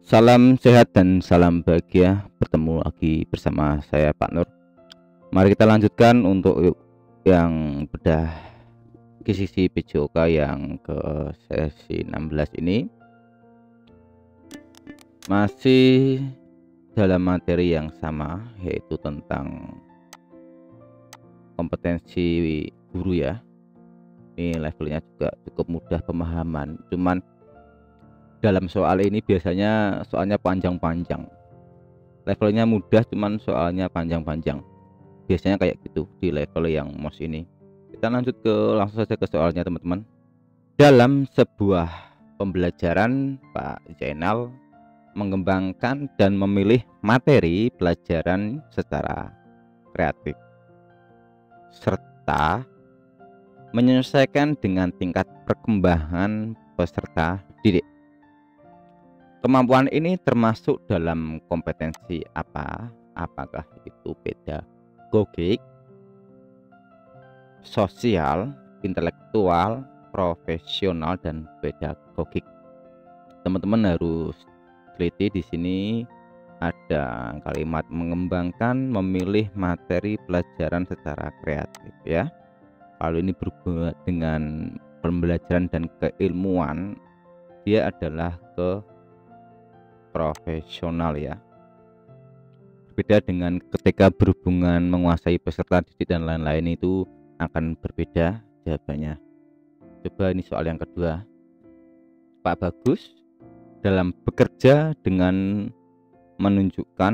Salam sehat dan salam bahagia. Bertemu lagi bersama saya Pak Nur. Mari kita lanjutkan untuk yang bedah QCC PJOK yang ke sesi 16 ini. Masih dalam materi yang sama, yaitu tentang kompetensi guru ya. Ini levelnya juga cukup mudah pemahaman. Cuman dalam soal ini biasanya soalnya panjang-panjang. Levelnya mudah cuman soalnya panjang-panjang. Biasanya kayak gitu di level yang MOS ini. Kita lanjut langsung saja ke soalnya teman-teman. Dalam sebuah pembelajaran, Pak Zainal mengembangkan dan memilih materi pelajaran secara kreatif serta menyesuaikan dengan tingkat perkembangan peserta didik. Kemampuan ini termasuk dalam kompetensi apa? Apakah itu pedagogik, sosial, intelektual, profesional, dan pedagogik. Teman-teman harus teliti di sini ada kalimat mengembangkan, memilih materi pelajaran secara kreatif ya. Kalau ini berhubungan dengan pembelajaran dan keilmuan, dia adalah ke profesional ya. Berbeda dengan ketika berhubungan menguasai peserta didik dan lain-lain, itu akan berbeda jawabannya. Coba ini soal yang kedua. Pak Bagus dalam bekerja dengan menunjukkan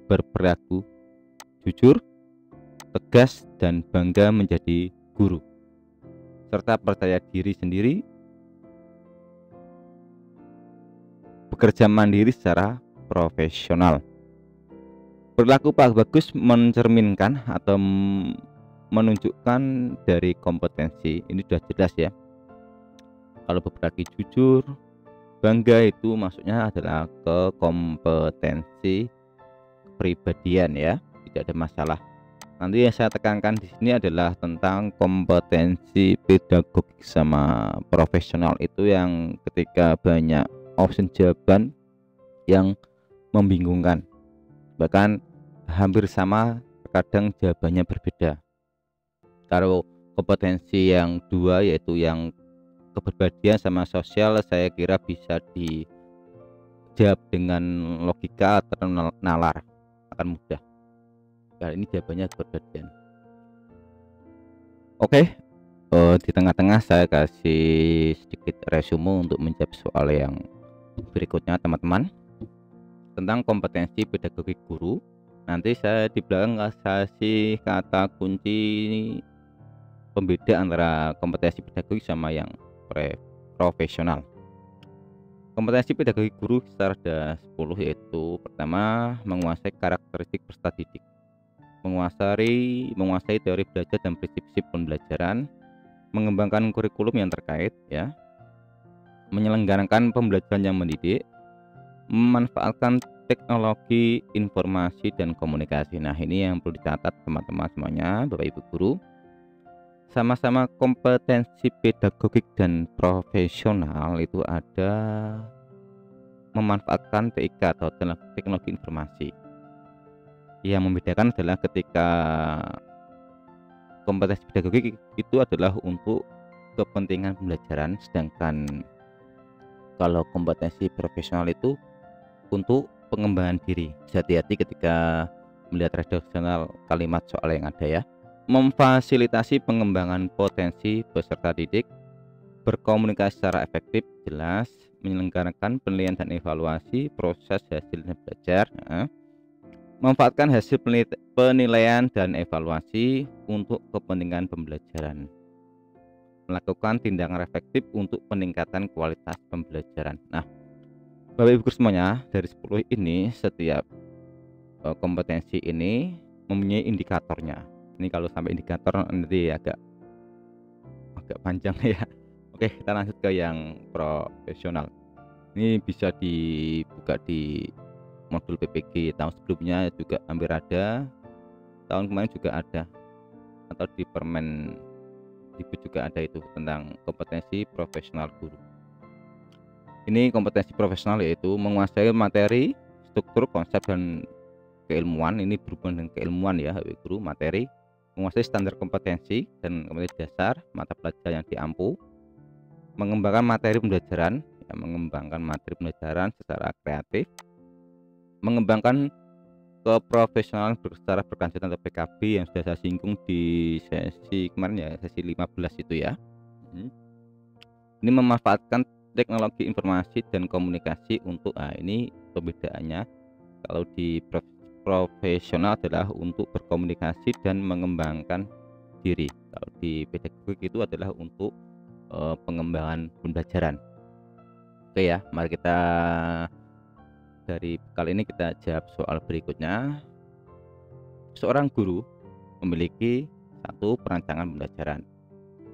berperilaku jujur, tegas, dan bangga menjadi guru, serta percaya diri sendiri, bekerja mandiri secara profesional. Perilaku Pak Bagus mencerminkan atau menunjukkan dari kompetensi ini sudah jelas ya. Kalau berperilaku jujur, bangga itu maksudnya adalah ke kompetensi kepribadian ya, tidak ada masalah. Nanti yang saya tekankan di sini adalah tentang kompetensi pedagogik sama profesional, itu yang ketika banyak opsi jawaban yang membingungkan, bahkan hampir sama, terkadang jawabannya berbeda. Kalau kompetensi yang dua, yaitu yang kepribadian sama sosial, saya kira bisa dijawab dengan logika atau nalar, akan mudah. Kali ini jawabannya kepribadian. Oke, di tengah-tengah saya kasih sedikit resume untuk menjawab soal yang berikutnya teman-teman, tentang kompetensi pedagogik guru. Nanti saya di belakang kasih kata kunci pembeda antara kompetensi pedagogik sama yang profesional. Kompetensi pedagogik guru secara ada 10, yaitu pertama, menguasai karakteristik peserta didik, menguasai teori belajar dan prinsip-prinsip pembelajaran, mengembangkan kurikulum yang terkait ya, menyelenggarakan pembelajaran yang mendidik, memanfaatkan teknologi informasi dan komunikasi. Nah, ini yang perlu dicatat teman-teman semuanya, Bapak Ibu guru. Sama-sama kompetensi pedagogik dan profesional itu ada memanfaatkan TIK atau teknologi informasi. Yang membedakan adalah ketika kompetensi pedagogik itu adalah untuk kepentingan pembelajaran, sedangkan kalau kompetensi profesional itu untuk pengembangan diri. Hati-hati ketika melihat redaksional kalimat soal yang ada ya. Memfasilitasi pengembangan potensi peserta didik, berkomunikasi secara efektif, jelas, menyelenggarakan penilaian dan evaluasi proses hasilnya belajar, memanfaatkan hasil penilaian dan evaluasi untuk kepentingan pembelajaran, melakukan tindakan efektif untuk peningkatan kualitas pembelajaran. Nah, Bapak Ibu semuanya, dari 10 ini setiap kompetensi ini mempunyai indikatornya. Ini kalau sampai indikator nanti agak panjang ya. Oke, kita lanjut ke yang profesional. Ini bisa dibuka di modul PPG tahun sebelumnya juga hampir ada, tahun kemarin juga ada, atau di Permen Dikbud juga ada, itu tentang kompetensi profesional guru. Ini kompetensi profesional yaitu menguasai materi, struktur, konsep, dan keilmuan. Ini berhubungan dengan keilmuan ya, Guru. Materi, menguasai standar kompetensi dan kompetensi dasar mata pelajaran yang diampu, mengembangkan materi pembelajaran, ya, mengembangkan materi pembelajaran secara kreatif, mengembangkan keprofesionalan secara berkelanjutan atau PKB yang sudah saya singgung di sesi kemarin ya, sesi 15 itu ya. Ini memanfaatkan teknologi informasi dan komunikasi untuk ini perbedaannya. Kalau di profesional adalah untuk berkomunikasi dan mengembangkan diri. Kalau di pedagogik itu adalah untuk pengembangan pembelajaran. Oke ya, mari kita dari kali ini kita jawab soal berikutnya. Seorang guru memiliki satu perancangan pembelajaran.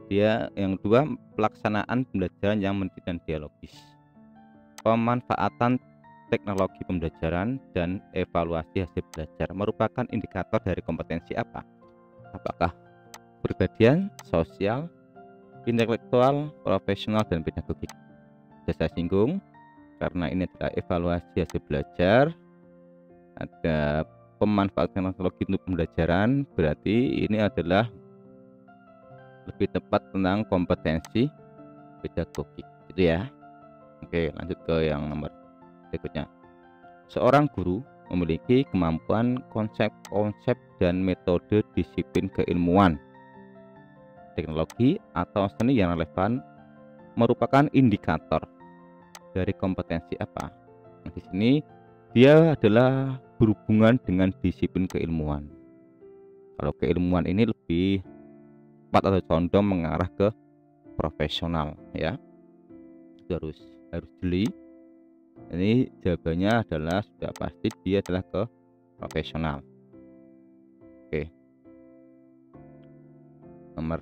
Yang kedua, pelaksanaan pembelajaran yang mendidik dan dialogis, pemanfaatan teknologi pembelajaran, dan evaluasi hasil belajar merupakan indikator dari kompetensi apa? Apakah kepribadian, sosial, intelektual, profesional, dan pedagogik? Sudah saya singgung, karena ini adalah evaluasi hasil belajar, ada pemanfaatan teknologi untuk pembelajaran, berarti ini adalah lebih tepat tentang kompetensi pedagogik gitu ya. Oke, lanjut ke yang nomor berikutnya. Seorang guru memiliki kemampuan konsep-konsep dan metode disiplin keilmuan, teknologi, atau seni yang relevan merupakan indikator dari kompetensi apa? Nah, di sini dia adalah berhubungan dengan disiplin keilmuan. Kalau keilmuan ini lebih tepat atau condong mengarah ke profesional ya. Itu harus jeli. Ini jawabannya adalah sudah pasti dia adalah ke profesional. Oke. Nomor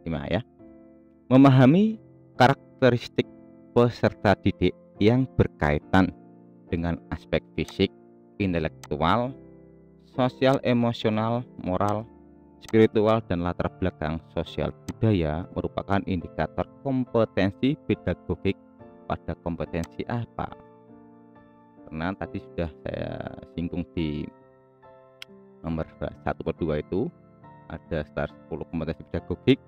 5 ya. Memahami karakteristik peserta didik yang berkaitan dengan aspek fisik, intelektual, sosial, emosional, moral, spiritual, dan latar belakang sosial budaya merupakan indikator kompetensi pedagogik pada kompetensi apa? Karena tadi sudah saya singgung di nomor 1/2 itu ada sekitar 10 kompetensi pedagogik.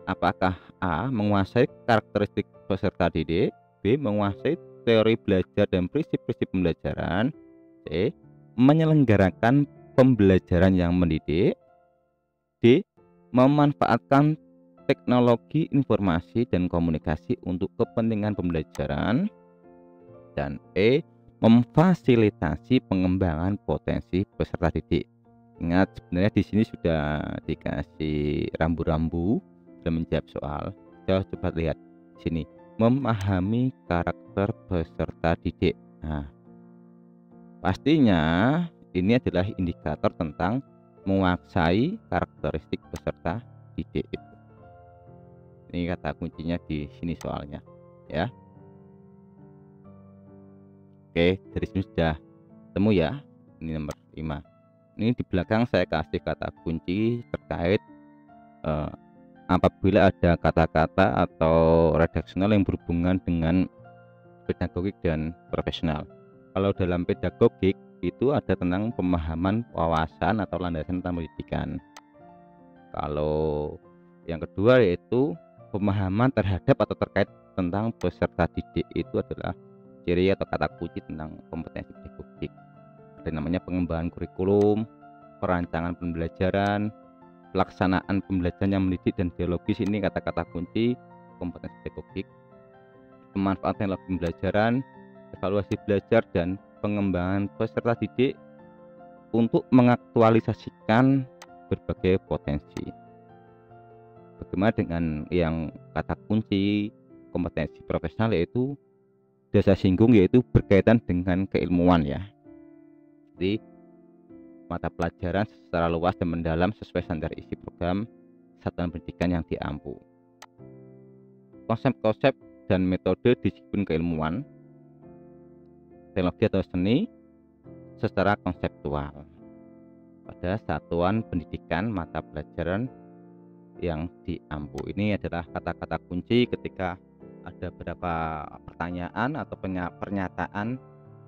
Apakah A. menguasai karakteristik peserta didik, B. menguasai teori belajar dan prinsip-prinsip pembelajaran, C. menyelenggarakan pembelajaran yang mendidik, D. memanfaatkan teknologi informasi dan komunikasi untuk kepentingan pembelajaran, dan E. memfasilitasi pengembangan potensi peserta didik. Ingat, sebenarnya di sini sudah dikasih rambu-rambu dalam menjawab soal. Kita coba lihat di sini, memahami karakter peserta didik. Nah, pastinya ini adalah indikator tentang menguasai karakteristik peserta didik itu. Ini kata kuncinya di sini soalnya ya. Oke, dari sini sudah temu ya. Ini nomor 5. Ini di belakang saya kasih kata kunci terkait apabila ada kata-kata atau redaksional yang berhubungan dengan pedagogik dan profesional. Kalau dalam pedagogik itu ada tentang pemahaman, wawasan, atau landasan tentang pendidikan. Kalau yang kedua yaitu pemahaman terhadap atau terkait tentang peserta didik, itu adalah ciri atau kata kunci tentang kompetensi pedagogik. Ada namanya pengembangan kurikulum, perancangan pembelajaran, pelaksanaan pembelajaran yang mendidik dan dialogis. Ini kata-kata kunci kompetensi pedagogik. Pemanfaatan teknologi pembelajaran, evaluasi belajar, dan pengembangan peserta didik untuk mengaktualisasikan berbagai potensi. Bagaimana dengan yang kata kunci kompetensi profesional, yaitu sudah saya singgung, yaitu berkaitan dengan keilmuan ya. Jadi mata pelajaran secara luas dan mendalam sesuai standar isi program satuan pendidikan yang diampu. Konsep-konsep dan metode disiplin keilmuan, teknologi atau seni secara konseptual pada satuan pendidikan mata pelajaran yang diampu. Ini adalah kata-kata kunci ketika ada beberapa pertanyaan atau pernyataan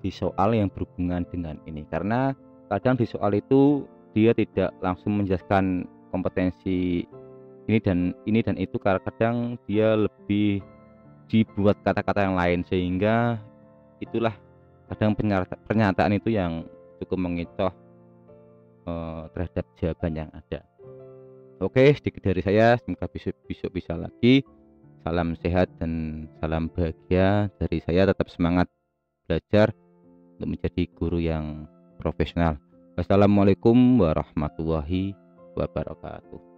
di soal yang berhubungan dengan ini, karena kadang di soal itu dia tidak langsung menjelaskan kompetensi ini dan itu, karena kadang dia lebih dibuat kata-kata yang lain, sehingga itulah kadang pernyataan itu yang cukup mengecoh terhadap jawaban yang ada. Oke, sedikit dari saya, semoga besok bisa lagi. Salam sehat dan salam bahagia dari saya, tetap semangat belajar untuk menjadi guru yang profesional. Wassalamualaikum warahmatullahi wabarakatuh.